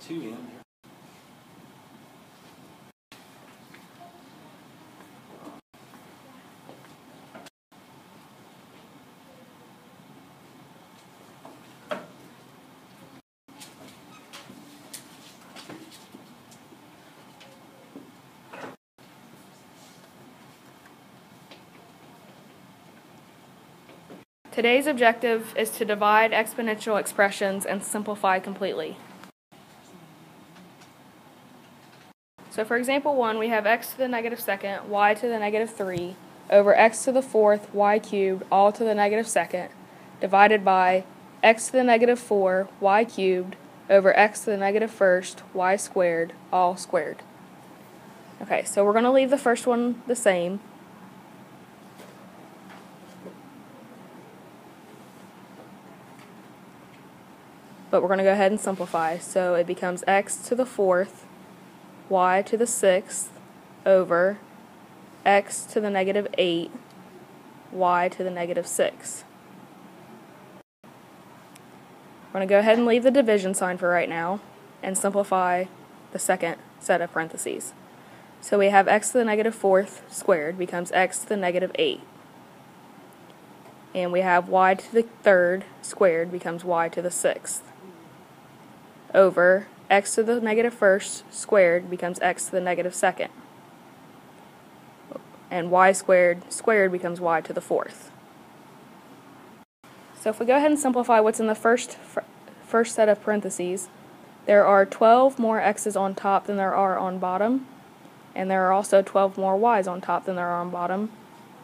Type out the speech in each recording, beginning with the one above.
2 in here. Today's objective is to divide exponential expressions and simplify completely. So for example 1, we have x to the negative second, y to the negative 3, over x to the fourth, y cubed, all to the negative second, divided by x to the negative 4, y cubed, over x to the negative first, y squared, all squared. Okay, so we're going to leave the first one the same. But we're going to go ahead and simplify. So it becomes x to the fourth, y to the sixth, over x to the negative 8, y to the negative 6. We're going to go ahead and leave the division sign for right now and simplify the second set of parentheses. So we have x to the negative fourth squared becomes x to the negative 8. And we have y to the third squared becomes y to the sixth. Over x to the negative first squared becomes x to the negative second. And y squared becomes y to the fourth. So if we go ahead and simplify what's in the first set of parentheses, there are 12 more x's on top than there are on bottom, and there are also 12 more y's on top than there are on bottom.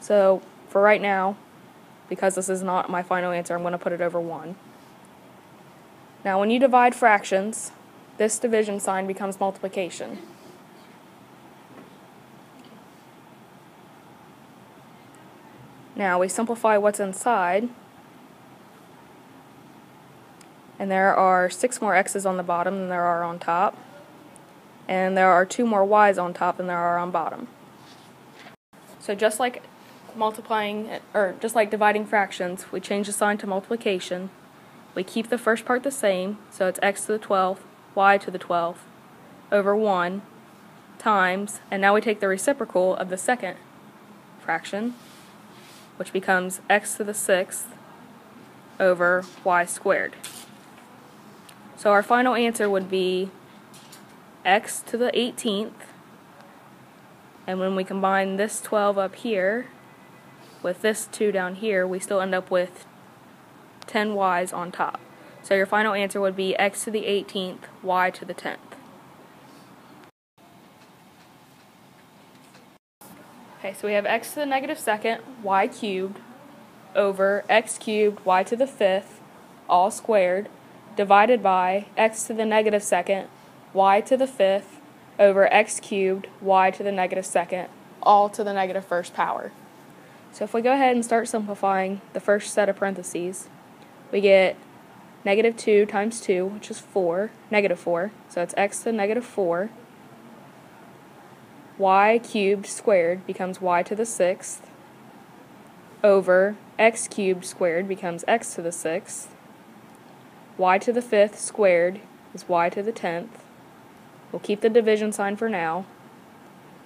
So for right now, because this is not my final answer, I'm going to put it over 1. Now when you divide fractions, this division sign becomes multiplication. Now we simplify what's inside, and there are 6 more x's on the bottom than there are on top, and there are 2 more y's on top than there are on bottom. So just like dividing fractions, we change the sign to multiplication. We keep the first part the same, so it's x to the 12th, y to the 12th, over 1, times, and now we take the reciprocal of the second fraction, which becomes x to the 6th over y squared. So our final answer would be x to the 18th, and when we combine this 12 up here with this 2 down here, we still end up with 10 y's on top. So your final answer would be x to the 18th, y to the 10th. Okay, so we have x to the negative second, y cubed, over x cubed, y to the 5th, all squared, divided by x to the negative second, y to the 5th, over x cubed, y to the negative second, all to the negative first power. So if we go ahead and start simplifying the first set of parentheses, we get negative 2 times 2, which is 4, negative 4, so it's x to the negative 4. Y cubed squared becomes y to the 6th, over x cubed squared becomes x to the 6th. Y to the 5th squared is y to the 10th. We'll keep the division sign for now,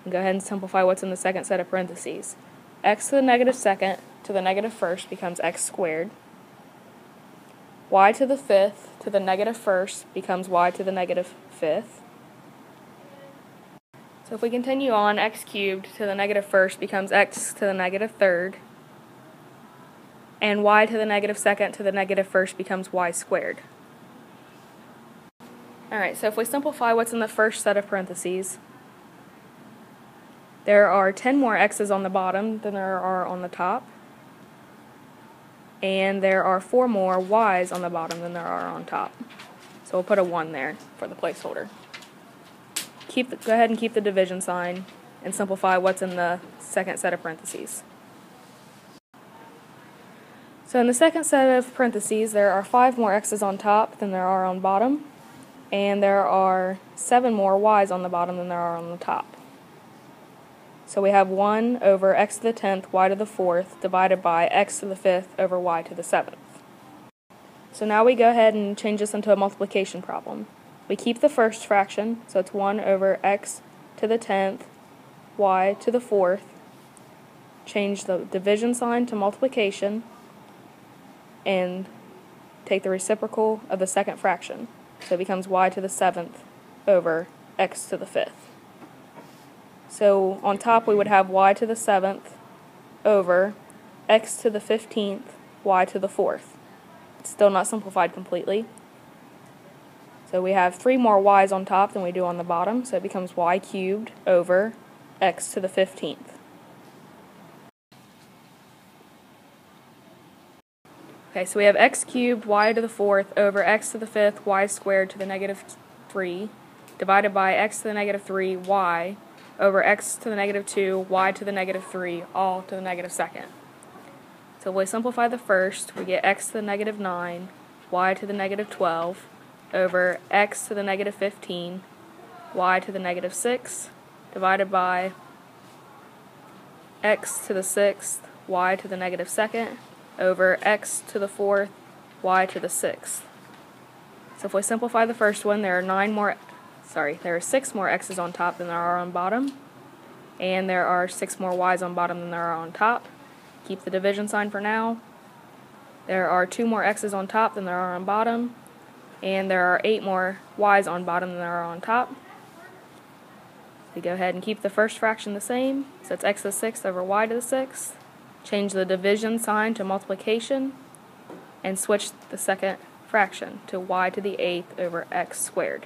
and go ahead and simplify what's in the second set of parentheses. X to the negative second to the negative first becomes x squared. Y to the 5th to the negative first becomes y to the negative 5th. So if we continue on, x cubed to the negative first becomes x to the negative third, and y to the negative second to the negative first becomes y squared. Alright, so if we simplify what's in the first set of parentheses, there are 10 more x's on the bottom than there are on the top, and there are 4 more y's on the bottom than there are on top. So we'll put a 1 there for the placeholder. Go ahead and keep the division sign and simplify what's in the second set of parentheses. So in the second set of parentheses, there are 5 more x's on top than there are on bottom, and there are 7 more y's on the bottom than there are on the top. So we have 1 over x to the 10th, y to the 4th, divided by x to the 5th over y to the 7th. So now we go ahead and change this into a multiplication problem. We keep the first fraction, so it's 1 over x to the 10th, y to the 4th. Change the division sign to multiplication, and take the reciprocal of the second fraction. So it becomes y to the 7th over x to the 5th. So on top we would have y to the 7th over x to the 15th, y to the 4th. It's still not simplified completely. So we have 3 more y's on top than we do on the bottom, so it becomes y cubed over x to the 15th. Okay, so we have x cubed y to the 4th over x to the 5th, y squared to the negative 3, divided by x to the negative 3, y, over x to the negative 2, y to the negative 3, all to the negative 2nd. So if we simplify the first, we get x to the negative 9, y to the negative 12, over x to the negative 15, y to the negative 6, divided by x to the 6th, y to the negative 2nd, over x to the 4th, y to the 6th. So if we simplify the first one, there are 6 more x's on top than there are on bottom, and there are 6 more y's on bottom than there are on top. Keep the division sign for now. There are 2 more x's on top than there are on bottom, and there are 8 more y's on bottom than there are on top. We go ahead and keep the first fraction the same, so it's x to the 6th over y to the 6th. Change the division sign to multiplication, and switch the second fraction to y to the 8th over x squared.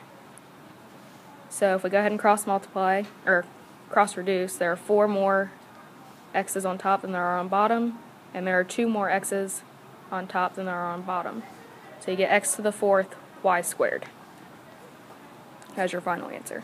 So if we go ahead and cross-multiply, or cross-reduce, there are 4 more x's on top than there are on bottom, and there are 2 more x's on top than there are on bottom. So you get x to the 4th, y squared. That's your final answer.